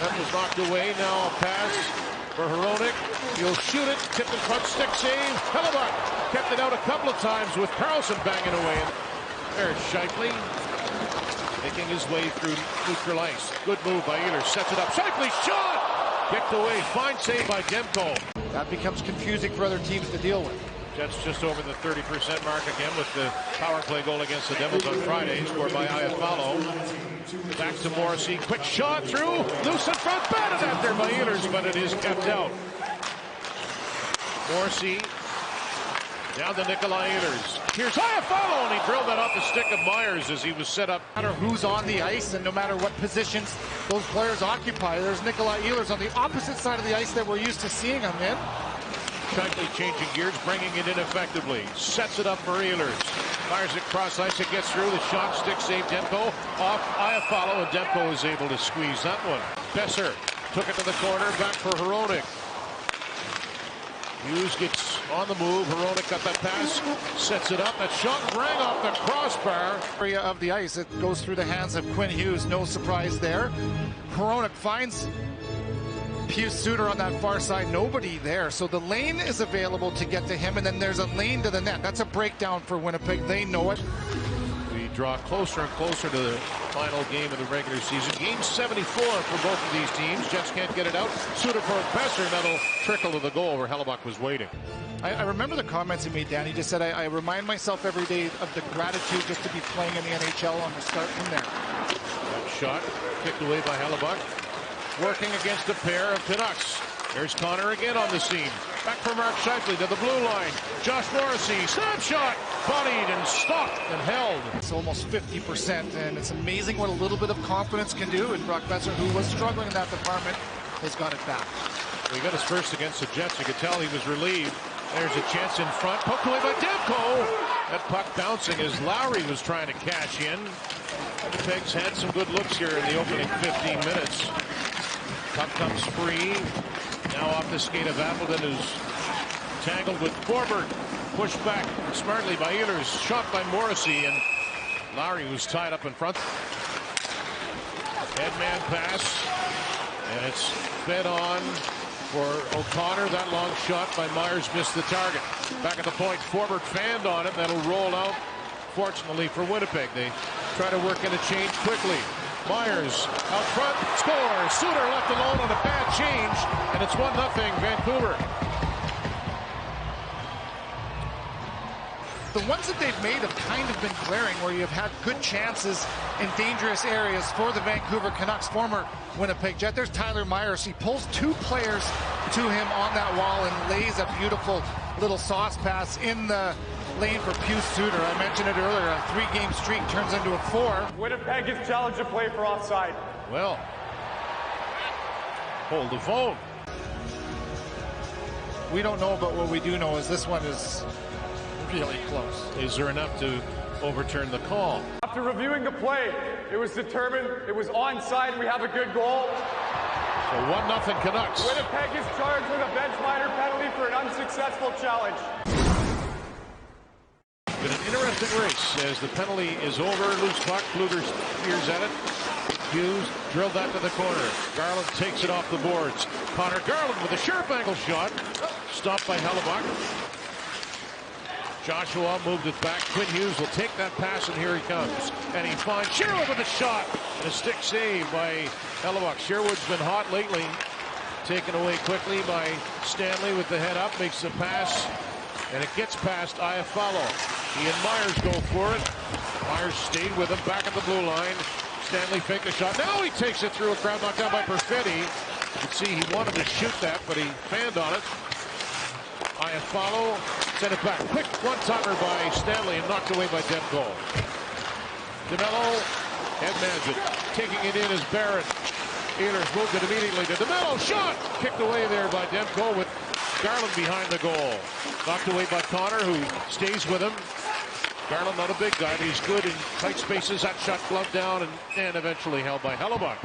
That was knocked away. Now a pass for Hronek. He'll shoot it. Tipped in front, stick save. Hellebuyck kept it out a couple of times with Karlsson banging away. There's Scheifele making his way through neutral ice. Good move by Ehlers. Sets it up. Scheifele shot! Kicked away. Fine save by Demko. That becomes confusing for other teams to deal with. Jets just over the 30% mark again with the power play goal against the Devils on Friday, scored by Iafallo. Back to Morrissey, quick shot through, loose in front, batted out there by Ehlers, but it is kept out. Morrissey down to Nikolai Ehlers. Here's Iafallo, and he drilled that off the stick of Myers as he was set up. No matter who's on the ice and no matter what positions those players occupy, there's Nikolai Ehlers on the opposite side of the ice that we're used to seeing him in. Scheifele changing gears, bringing it in effectively. Sets it up for Ehlers. Fires it cross ice, it gets through. The shot, stick save, Demko. Off Iafallo, and Demko is able to squeeze that one. Besser took it to the corner, back for Hronek. Hughes gets on the move. Hronek got that pass, sets it up. That shot rang off the crossbar. Area of the ice, it goes through the hands of Quinn Hughes. No surprise there. Hronek finds Pius Suter on that far side, nobody there. So the lane is available to get to him, and then there's a lane to the net. That's a breakdown for Winnipeg. They know it. We draw closer and closer to the final game of the regular season. Game 74 for both of these teams. Jets can't get it out. Suter for Besser, and that'll trickle to the goal where Hellebuyck was waiting. I remember the comments he made, Dan. He just said, I remind myself every day of the gratitude just to be playing in the NHL on the start from there. That shot kicked away by Hellebuyck. Working against a pair of Canucks. There's Connor again on the scene. Back for Mark Scheifele to the blue line. Josh Morrissey, snapshot, bodied and stopped and held. It's almost 50%, and it's amazing what a little bit of confidence can do. And Brock Besser, who was struggling in that department, has got it back. He got his first against the Jets. You could tell he was relieved. There's a chance in front. Poked away by Demko. That puck bouncing as Lowry was trying to cash in. Winnipeg's had some good looks here in the opening 15 minutes. Puck comes free. Now off the skate of Appleton, who's tangled with Forbort. Pushed back smartly by Ehlers. Shot by Morrissey, and Lowry was tied up in front. Headman pass, and it's fed on for O'Connor. That long shot by Myers missed the target. Back at the point, Forbort fanned on it. That'll roll out, fortunately for Winnipeg. They try to work in a change quickly. Myers out front, scores. Suter left alone on a bad change, and it's 1-0 Vancouver. The ones that they've made have kind of been glaring, where you've had good chances in dangerous areas for the Vancouver Canucks, former Winnipeg Jet. There's Tyler Myers. He pulls two players to him on that wall and lays a beautiful little sauce pass in the lane for Pius Suter. I mentioned it earlier, a 3-game streak turns into a 4. Winnipeg is challenged to play for offside. Well, hold the phone. We don't know, but what we do know is this one is really close. Is there enough to overturn the call? After reviewing the play, it was determined it was onside. We have a good goal. So 1-0 Canucks. Winnipeg is charged with a bench minor penalty for an unsuccessful challenge. Been an interesting race as the penalty is over. Loose puck. Kluger steers at it. Hughes drilled that to the corner. Garland takes it off the boards. Connor Garland with a sharp angle shot. Stopped by Hellebuyck. Joshua moved it back. Quinn Hughes will take that pass, and here he comes. And he finds Sherwood with a shot. And a stick save by Hellebuyck. Sherwood's been hot lately. Taken away quickly by Stanley with the head up. Makes the pass. And it gets past Iafallo. He and Myers go for it. Myers stayed with him back at the blue line. Stanley faked the shot. Now he takes it through a crowd knocked down by Perfetti. You can see he wanted to shoot that, but he fanned on it. Iafallo sent it back. Quick one-timer by Stanley and knocked away by Demko. DeMello headmans it. Taking it in is Barrett. Ehlers moved it immediately to DeMello. Shot! Kicked away there by Demko with Garland behind the goal. Knocked away by Connor, who stays with him. Garland not a big guy, but he's good in tight spaces. That shot gloved down and eventually held by Hellebuyck.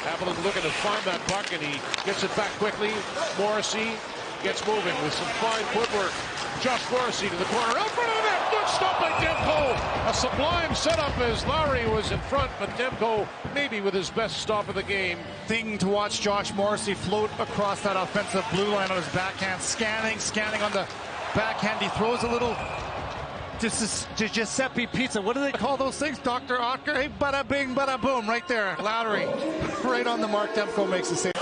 Appleton looking to find that puck, and he gets it back quickly. Morrissey gets moving with some fine footwork. Josh Morrissey to the corner, out front of the net. Good stop by Demko. A sublime setup as Lowry was in front, but Demko maybe with his best stop of the game. Thing to watch Josh Morrissey float across that offensive blue line on his backhand, scanning on the backhand. He throws a little Giuseppe pizza. What do they call those things? Dr. Oetker? Hey, bada bing, bada boom, right there. Lowry, right on the mark. Demko makes the save.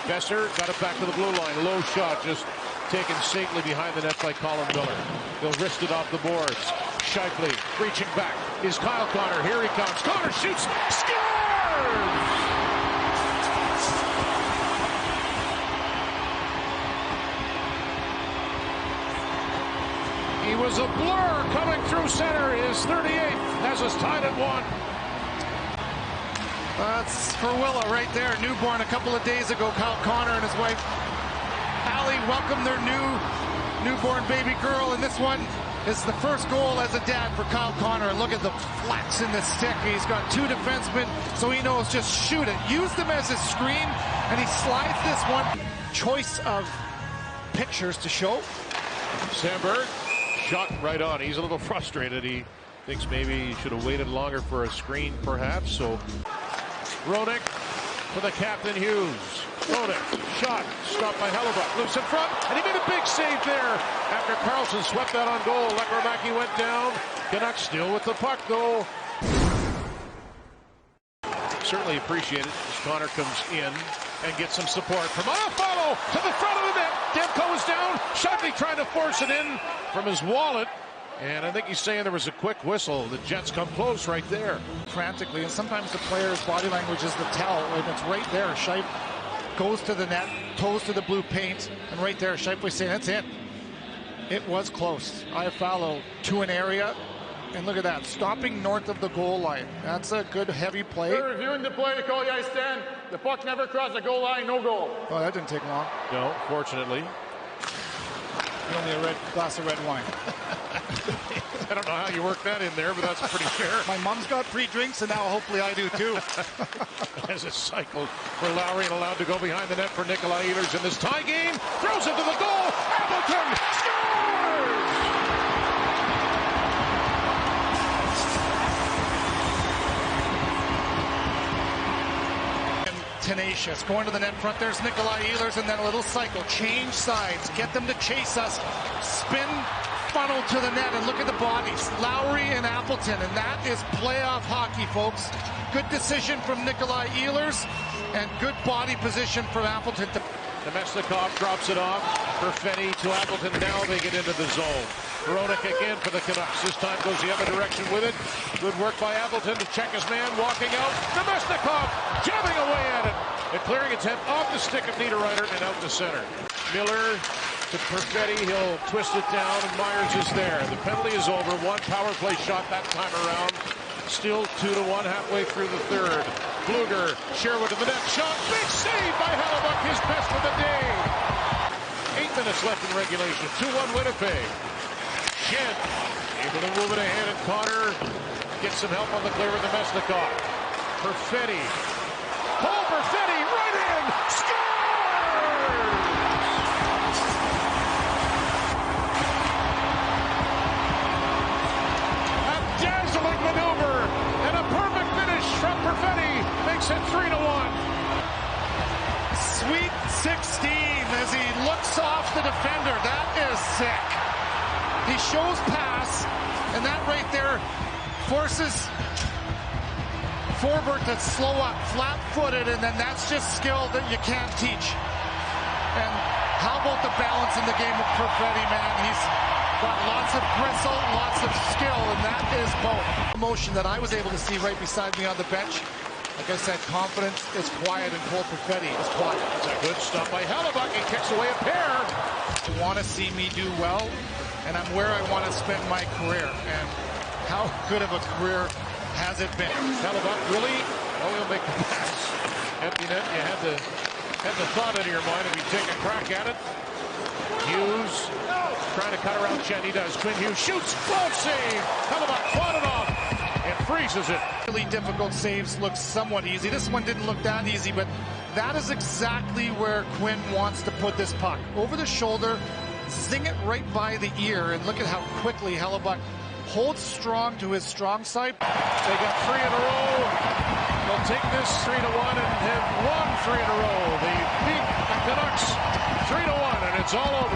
Besser got it back to the blue line. Low shot, just taken safely behind the net by Colin Miller. He'll wrist it off the boards. Shifley reaching back is Kyle Connor. Here he comes. Connor shoots, scores! He was a blur coming through center. His 38th has us tied at 1. That's for Willa right there. Newborn a couple of days ago. Kyle Connor and his wife Allie welcomed their newborn baby girl, and this one is the first goal as a dad for Kyle Connor. Look at the flex in the stick. He's got 2 defensemen, so he knows just shoot it. Use them as a screen, and he slides this one. Choice of pictures to show. Samberg shot right on. He's a little frustrated. He thinks maybe he should have waited longer for a screen, perhaps. So Roenick for the captain, Hughes. Roenick, shot, stopped by Hellebuyck, loose in front, and he made a big save there after Carlson swept that on goal. Lekkerimäki went down. Canucks still with the puck, though. Certainly appreciate it as Connor comes in and gets some support from Iafallo to the front of the net. Demko is down. Shifley trying to force it in from his wallet. And I think he's saying there was a quick whistle. The Jets come close right there. Frantically, and sometimes the player's body language is the tell, and it's right there. Shife goes to the net, toes to the blue paint, and right there, Shifley saying, that's it. It was close. Iafallo to an area, and look at that, stopping north of the goal line. That's a good heavy play. We're reviewing the play to call the ice stand. The puck never crossed the goal line, no goal. Oh, that didn't take long. No, fortunately. Only a glass of red wine. I don't know how you work that in there, but that's pretty fair. My mom's got 3 drinks, and now hopefully I do too. As it cycled for Lowry and allowed to go behind the net for Nikolai Ehlers in this tie game. Throws it to the goal. Appleton scores! Tenacious, going to the net front. There's Nikolai Ehlers, and then a little cycle, change sides, get them to chase us, spin, funnel to the net, and look at the bodies, Lowry and Appleton, and that is playoff hockey, folks. Good decision from Nikolai Ehlers, and good body position from Appleton. Nemesnikov drops it off. Perfetti to Appleton. Now they get into the zone. Roenick again for the Canucks. This time goes the other direction with it. Good work by Appleton to check his man. Walking out. Nemesnikov jabbing away at it. And clearing its head off the stick of Niederreiter and out to center. Miller to Perfetti. He'll twist it down, and Myers is there. The penalty is over. 1 power play shot that time around. Still 2-1 halfway through the third. Blueger, Sherwood to the net. Shot. Big save by Hellebuyck. His best of the day. 8 minutes left in regulation. 2-1 Winnipeg. Shed able to move it ahead, and Connor gets some help on the clear with Nemesnikov. Perfetti. Paul Perfetti right in. Scores! A dazzling maneuver and a perfect finish from Perfetti makes it 3-1. Sweet 16 as he looks off the defender. That is sick. He shows pass, and that right there forces Forbort to slow up, flat-footed, and then that's just skill that you can't teach. And how about the balance in the game of Perfetti, man? He's got lots of bristle, lots of skill, and that is both. Emotion that I was able to see right beside me on the bench. Like I said, confidence is quiet, and Cole Perfetti is quiet. It's a good stop by Hellebuyck. He kicks away a pair. You want to see me do well, and I'm where I want to spend my career. And how good of a career has it been? Hellebuyck really, well, he'll make the pass. Empty net, you had the thought in your mind if you take a crack at it. Hughes trying to cut around Chen. He does. Quinn Hughes shoots. Glove save. Hellebuyck fought it off and freezes it. Really difficult saves look somewhat easy. This one didn't look that easy, but that is exactly where Quinn wants to put this puck. Over the shoulder, zing it right by the ear, and look at how quickly Hellebuyck holds strong to his strong side. They got 3 in a row. They'll take this 3-1 and have won 3 in a row. They beat the Canucks 3-1, and it's all over.